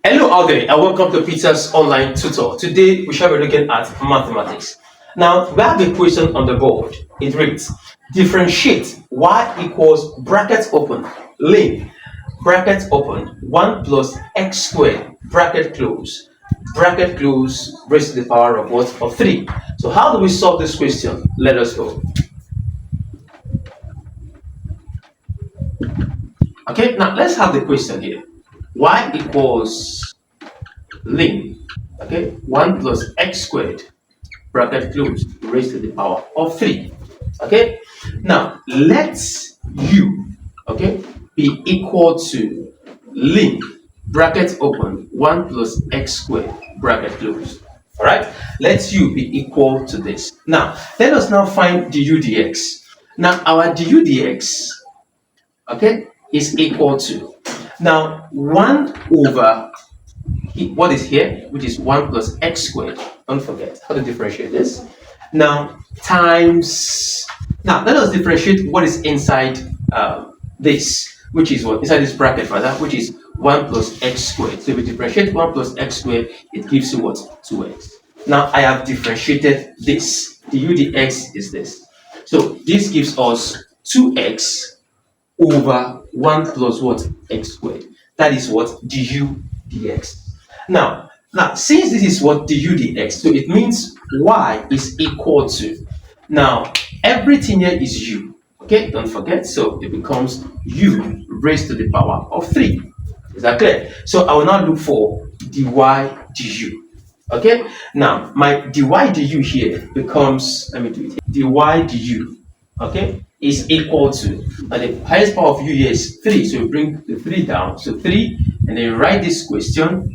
Hello out there and welcome to Peter's online tutor. Today we shall be looking at mathematics. Now we have a question on the board. It reads, differentiate y equals bracket open, ln, bracket open, 1 plus x squared, bracket close, raised to the power of what? Of 3. So how do we solve this question? Let us go. Okay, now let's have the question here. Y equals ln, okay, 1 plus x squared, bracket close, raised to the power of 3. Okay, now let u, okay, be equal to ln, bracket open, 1 plus x squared, bracket close. All right, let u be equal to this. Now let us now find du dx. Now our du dx, okay, is equal to, now 1 over what is here, which is 1 plus x squared. Don't forget how to differentiate this. Now times, now let us differentiate what is inside this, which is what inside this bracket rather, which is 1 plus x squared. So if we differentiate 1 plus x squared, it gives you what? 2x. Now I have differentiated this. Du dx is this. So this gives us 2x over 1 plus what? X squared. That is what? Du dx. Now since this is what du dx, so it means y is equal to, now everything here is u, okay, don't forget, so it becomes u raised to the power of 3. Is that clear? So I will now look for dy du. Okay, now my dy du here becomes, let me do it here, dy du, okay, is equal to, and the highest power of u here is 3, so you bring the 3 down, so 3, and then you write this question,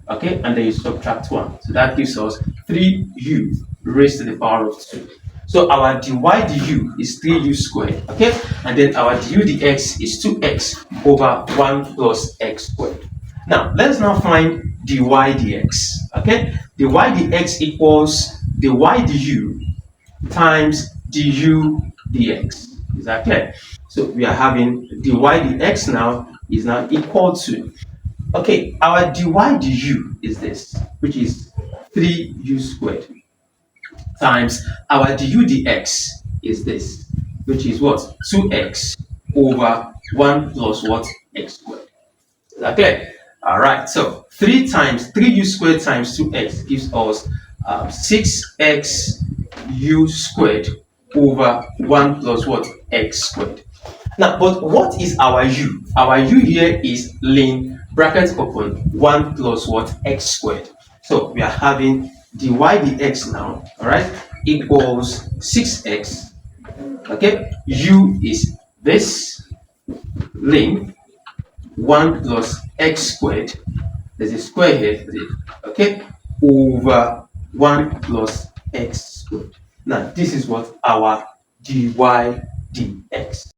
okay, and then you subtract 1, so that gives us 3u raised to the power of 2. So our dy du is 3u squared, okay, and then our du dx is 2x over 1 plus x squared. Now let's now find dy dx, okay. Dy dx equals dy du times du dx. Is that clear? So we are having dy dx now is now equal to, okay, our dy du is this, which is 3u squared, times our du dx is this, which is what? 2x over 1 plus what? X squared. Is that clear? All right, so 3u squared times 2x gives us 6x u squared over 1 plus what? X squared. Now, but what is our u? Our u here is ln, bracket open, 1 plus what? X squared. So we are having dy dx now, all right, equals 6x, okay, u is this, ln 1 plus x squared, there's a square here, okay, over 1 plus x squared. Now this is what our dy dx.